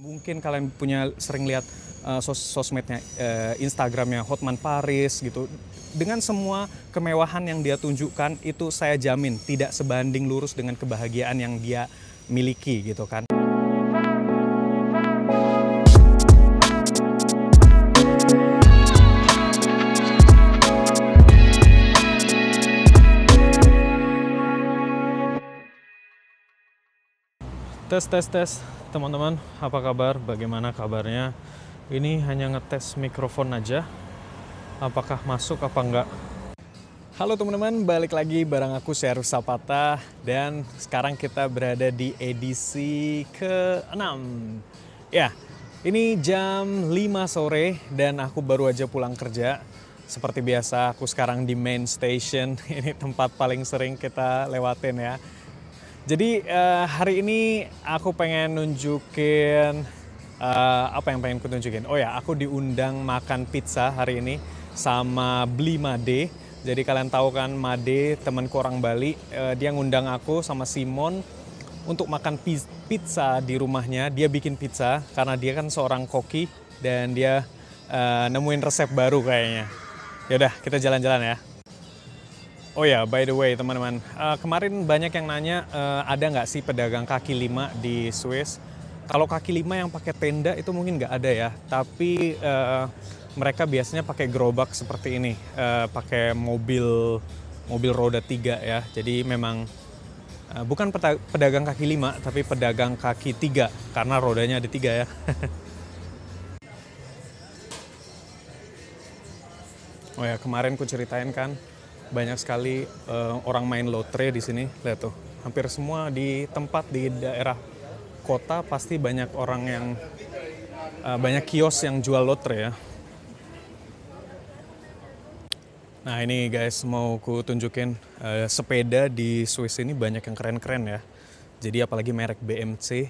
Mungkin kalian sering lihat sosmednya, Instagramnya Hotman Paris gitu. Dengan semua kemewahan yang dia tunjukkan itu saya jamin tidak sebanding lurus dengan kebahagiaan yang dia miliki gitu kan. Tes teman-teman, apa kabar? Bagaimana kabarnya? Ini hanya ngetes mikrofon aja. Apakah masuk apa enggak? Halo teman-teman, balik lagi bareng aku Syarif Sapata. Dan sekarang kita berada di edisi ke-6. Ya, ini jam 5 sore dan aku baru aja pulang kerja. Seperti biasa aku sekarang di main station. Ini tempat paling sering kita lewatin ya. Jadi hari ini aku pengen nunjukin apa yang pengen ku tunjukin. Oh ya, aku diundang makan pizza hari ini sama Bli Made. Jadi kalian tahu kan Made, temanku orang Bali, dia ngundang aku sama Simon untuk makan pizza di rumahnya. Dia bikin pizza karena dia kan seorang koki dan dia nemuin resep baru kayaknya. Yaudah, kita jalan-jalan ya. Oh ya, by the way teman-teman, kemarin banyak yang nanya ada nggak sih pedagang kaki lima di Swiss? Kalau kaki lima yang pakai tenda itu mungkin nggak ada ya, tapi mereka biasanya pakai gerobak seperti ini, pakai mobil roda 3 ya. Jadi memang bukan pedagang kaki lima, tapi pedagang kaki 3 karena rodanya ada 3 ya. Oh ya, kemarin ku ceritain kan. Banyak sekali orang main lotre di sini. Lihat tuh, hampir semua di tempat di daerah kota pasti banyak orang yang banyak kios yang jual lotre ya. Nah ini guys, mau ku tunjukin sepeda di Swiss ini banyak yang keren-keren ya. Jadi apalagi merek BMC.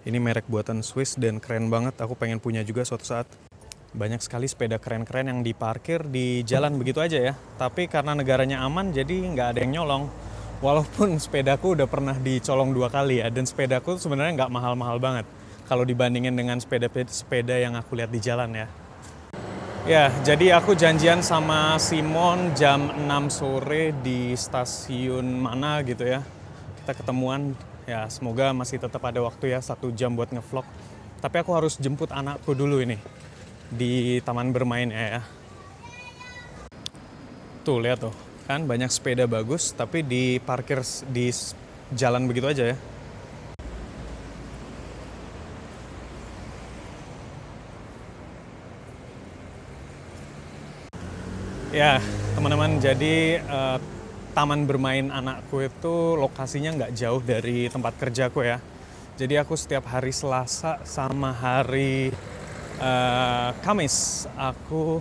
Ini merek buatan Swiss dan keren banget. Aku pengen punya juga suatu saat. Banyak sekali sepeda keren-keren yang diparkir di jalan begitu aja ya. Tapi karena negaranya aman jadi nggak ada yang nyolong. Walaupun sepedaku udah pernah dicolong 2 kali ya. Dan sepedaku sebenarnya nggak mahal-mahal banget. Kalau dibandingin dengan sepeda yang aku lihat di jalan ya. Ya, jadi aku janjian sama Simon jam 6 sore di stasiun mana gitu ya. Kita ketemuan, ya semoga masih tetap ada waktu ya 1 jam buat ngevlog. Tapi aku harus jemput anakku dulu ini di taman bermain ya. Tuh lihat tuh, kan banyak sepeda bagus tapi diparkir di jalan begitu aja ya. Ya teman-teman, jadi taman bermain anakku itu lokasinya nggak jauh dari tempat kerjaku ya. Jadi aku setiap hari Selasa sama hari Kamis aku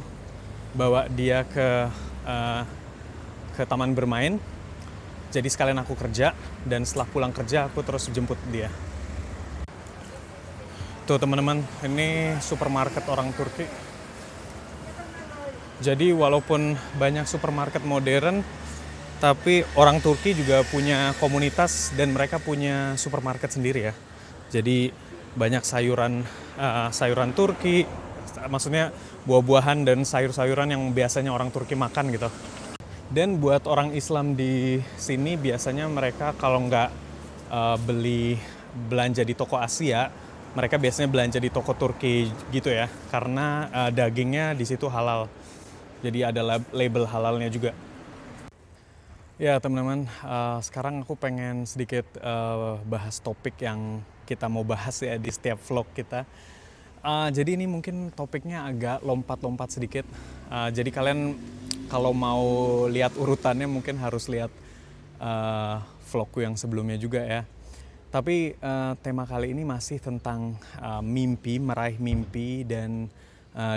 bawa dia ke taman bermain. Jadi sekalian aku kerja dan setelah pulang kerja aku terus jemput dia. Tuh teman-teman, ini supermarket orang Turki. Jadi walaupun banyak supermarket modern, tapi orang Turki juga punya komunitas dan mereka punya supermarket sendiri ya. Jadi banyak sayuran Turki, maksudnya buah-buahan dan sayur-sayuran yang biasanya orang Turki makan gitu. Dan buat orang Islam di sini biasanya mereka kalau nggak belanja di toko Asia, mereka biasanya belanja di toko Turki gitu ya, karena dagingnya di situ halal. Jadi ada label halalnya juga. Ya teman-teman, sekarang aku pengen sedikit bahas topik yang kita mau bahas ya di setiap vlog kita. Jadi ini mungkin topiknya agak lompat-lompat sedikit. Jadi kalian kalau mau lihat urutannya mungkin harus lihat vlogku yang sebelumnya juga ya. Tapi tema kali ini masih tentang mimpi, meraih mimpi dan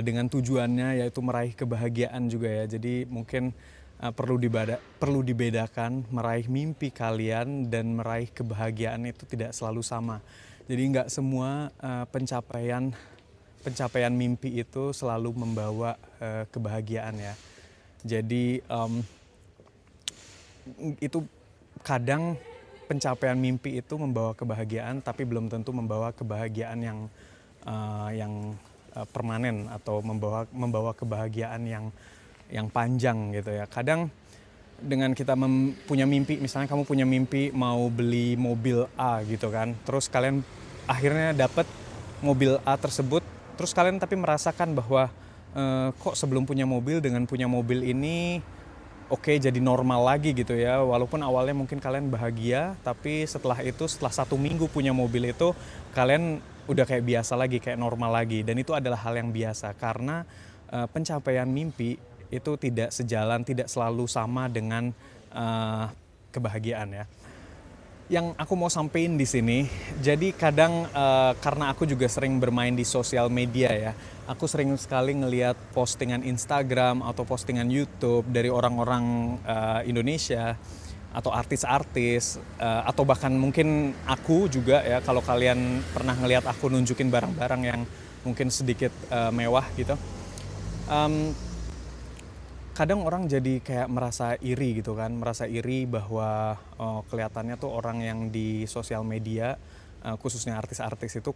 dengan tujuannya yaitu meraih kebahagiaan juga ya. Jadi mungkin perlu dibedakan meraih mimpi kalian dan meraih kebahagiaan itu tidak selalu sama. Jadi nggak semua pencapaian mimpi itu selalu membawa kebahagiaan ya. Jadi itu kadang pencapaian mimpi itu membawa kebahagiaan tapi belum tentu membawa kebahagiaan yang permanen atau membawa kebahagiaan yang panjang gitu ya. Kadang dengan kita punya mimpi, misalnya kamu punya mimpi mau beli mobil A gitu kan, terus kalian akhirnya dapat mobil A tersebut, terus kalian tapi merasakan bahwa kok sebelum punya mobil dengan punya mobil ini oke, jadi normal lagi gitu ya. Walaupun awalnya mungkin kalian bahagia, tapi setelah 1 minggu punya mobil itu kalian udah kayak biasa lagi, kayak normal lagi. Dan itu adalah hal yang biasa karena pencapaian mimpi itu tidak sejalan, tidak selalu sama dengan kebahagiaan ya. Yang aku mau sampein di sini, jadi kadang karena aku juga sering bermain di sosial media ya, aku sering sekali ngelihat postingan Instagram atau postingan YouTube dari orang-orang Indonesia atau artis-artis atau bahkan mungkin aku juga ya, kalau kalian pernah ngelihat aku nunjukin barang-barang yang mungkin sedikit mewah gitu. Kadang orang jadi kayak merasa iri gitu kan, merasa iri bahwa kelihatannya tuh orang yang di sosial media, khususnya artis-artis itu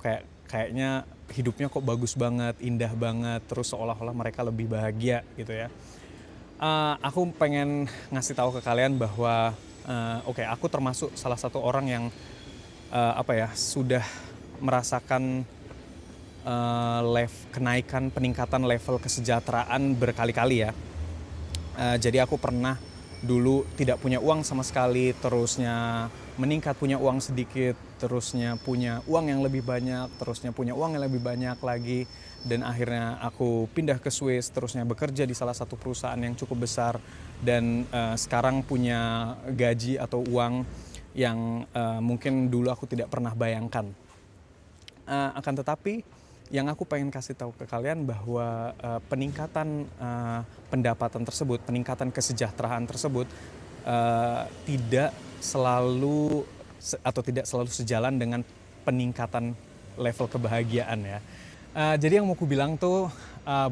kayaknya hidupnya kok bagus banget, indah banget, terus seolah-olah mereka lebih bahagia gitu ya. Aku pengen ngasih tahu ke kalian bahwa oke, aku termasuk salah satu orang yang sudah merasakan peningkatan level kesejahteraan berkali-kali ya. Jadi aku pernah dulu tidak punya uang sama sekali, terusnya meningkat punya uang sedikit, terusnya punya uang yang lebih banyak, terusnya punya uang yang lebih banyak lagi, dan akhirnya aku pindah ke Swiss, terusnya bekerja di salah satu perusahaan yang cukup besar, dan sekarang punya gaji atau uang yang mungkin dulu aku tidak pernah bayangkan. Akan tetapi yang aku pengen kasih tahu ke kalian bahwa peningkatan pendapatan tersebut, peningkatan kesejahteraan tersebut tidak selalu sejalan dengan peningkatan level kebahagiaan ya. Jadi yang mau aku bilang tuh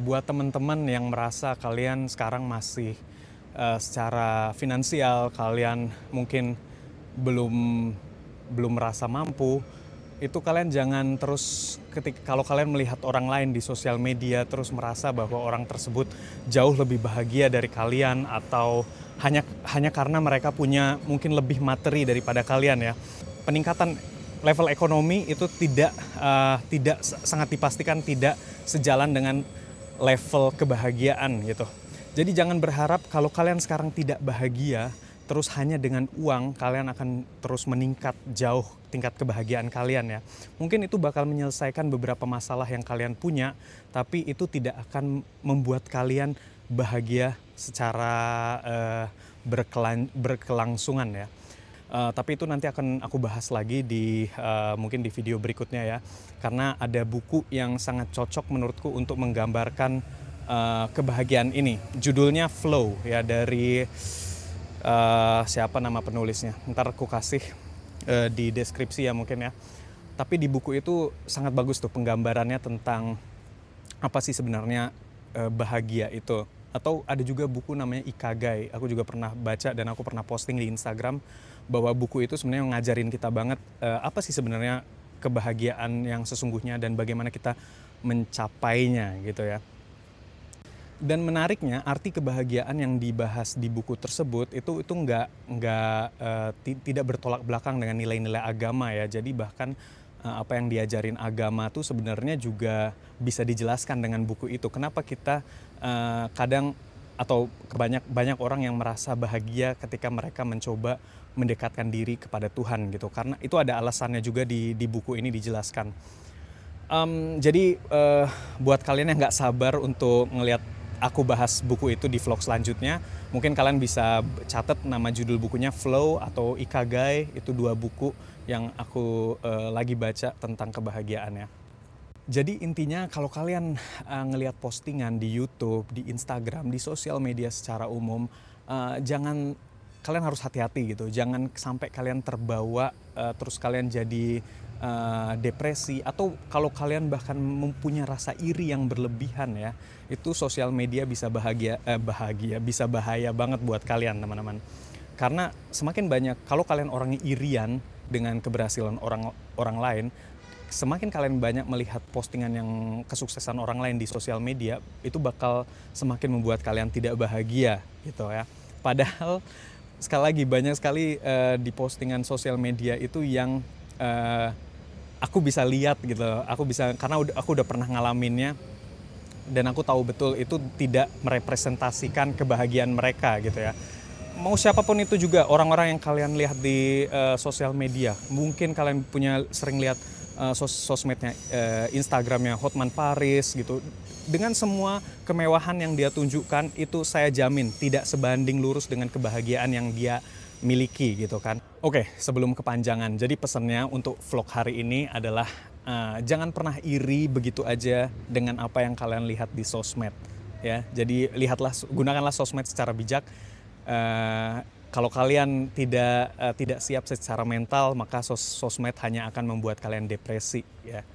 buat teman-teman yang merasa kalian sekarang masih secara finansial kalian mungkin belum merasa mampu, itu kalian jangan terus kalau kalian melihat orang lain di sosial media terus merasa bahwa orang tersebut jauh lebih bahagia dari kalian atau hanya karena mereka punya mungkin lebih materi daripada kalian ya. Peningkatan level ekonomi itu tidak sangat dipastikan tidak sejalan dengan level kebahagiaan gitu. Jadi jangan berharap kalau kalian sekarang tidak bahagia terus hanya dengan uang kalian akan terus meningkat jauh tingkat kebahagiaan kalian ya. Mungkin itu bakal menyelesaikan beberapa masalah yang kalian punya, tapi itu tidak akan membuat kalian bahagia secara berkelangsungan ya. Tapi itu nanti akan aku bahas lagi mungkin di video berikutnya ya. Karena ada buku yang sangat cocok menurutku untuk menggambarkan kebahagiaan ini. Judulnya Flow ya, dari siapa nama penulisnya, ntar aku kasih di deskripsi ya mungkin ya. Tapi di buku itu sangat bagus tuh penggambarannya tentang apa sih sebenarnya bahagia itu. Atau ada juga buku namanya Ikigai, aku juga pernah baca dan aku pernah posting di Instagram bahwa buku itu sebenarnya ngajarin kita banget apa sih sebenarnya kebahagiaan yang sesungguhnya dan bagaimana kita mencapainya gitu ya. Dan menariknya arti kebahagiaan yang dibahas di buku tersebut itu tidak bertolak belakang dengan nilai-nilai agama ya. Jadi bahkan apa yang diajarin agama tuh sebenarnya juga bisa dijelaskan dengan buku itu. Kenapa kita kadang atau banyak orang yang merasa bahagia ketika mereka mencoba mendekatkan diri kepada Tuhan gitu. Karena itu ada alasannya juga di buku ini dijelaskan. Jadi buat kalian yang nggak sabar untuk ngelihat aku bahas buku itu di vlog selanjutnya, mungkin kalian bisa catat nama judul bukunya Flow atau Ikigai. Itu 2 buku yang aku lagi baca tentang kebahagiaannya. Jadi intinya kalau kalian ngelihat postingan di YouTube, di Instagram, di sosial media secara umum, kalian harus hati-hati gitu. Jangan sampai kalian terbawa terus kalian jadi depresi, atau kalau kalian bahkan mempunyai rasa iri yang berlebihan ya, itu sosial media bisa bisa bahaya banget buat kalian teman-teman. Karena semakin banyak kalau kalian orangnya irian dengan keberhasilan orang lain, semakin kalian banyak melihat postingan yang kesuksesan orang lain di sosial media, itu bakal semakin membuat kalian tidak bahagia gitu ya. Padahal sekali lagi banyak sekali di postingan sosial media itu yang aku bisa lihat gitu, karena aku udah pernah ngalaminnya dan aku tahu betul itu tidak merepresentasikan kebahagiaan mereka gitu ya. Mau siapapun itu juga, orang-orang yang kalian lihat di sosial media, mungkin kalian sering lihat sosmednya, Instagramnya Hotman Paris gitu, dengan semua kemewahan yang dia tunjukkan, itu saya jamin tidak sebanding lurus dengan kebahagiaan yang dia miliki gitu kan. Oke, sebelum kepanjangan, jadi pesannya untuk vlog hari ini adalah jangan pernah iri begitu aja dengan apa yang kalian lihat di sosmed ya. Jadi gunakanlah sosmed secara bijak. Kalau kalian tidak siap secara mental, maka sosmed hanya akan membuat kalian depresi ya.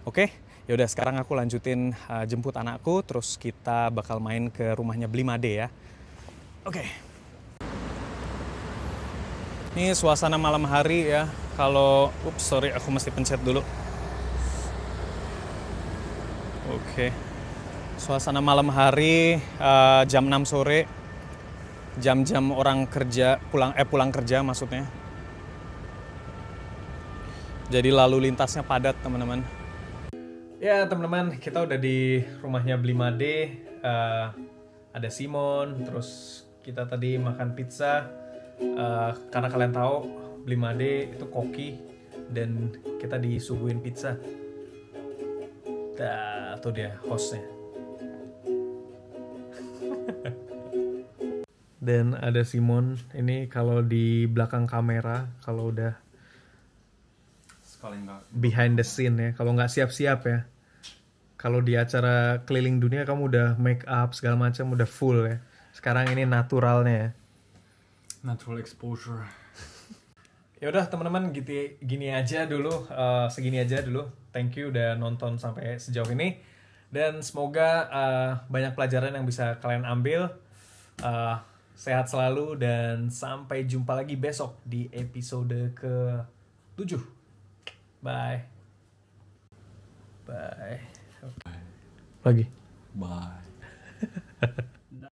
Oke, yaudah sekarang aku lanjutin jemput anakku, terus kita bakal main ke rumahnya Blimade ya. Oke. Ini suasana malam hari ya. Sorry, aku mesti pencet dulu. Oke. Suasana malam hari, jam 6 sore. Jam-jam orang kerja pulang kerja maksudnya. Jadi lalu lintasnya padat, teman-teman. Ya, teman-teman, kita udah di rumahnya Blimade. Ada Simon, terus kita tadi makan pizza. Karena kalian tahu Blimade itu koki dan kita disuguhin pizza. Tuh dia hostnya. Dan ada Simon, ini kalau di belakang kamera, kalau udah behind the scene ya, kalau nggak siap-siap ya. Kalau di acara keliling dunia kamu udah make up segala macam udah full ya. Sekarang ini naturalnya ya. Natural exposure. Ya udah teman-teman, segini aja dulu. Thank you udah nonton sampai sejauh ini. Dan semoga banyak pelajaran yang bisa kalian ambil. Sehat selalu dan sampai jumpa lagi besok di episode ke-7. Bye. Bye. Lagi. Bye.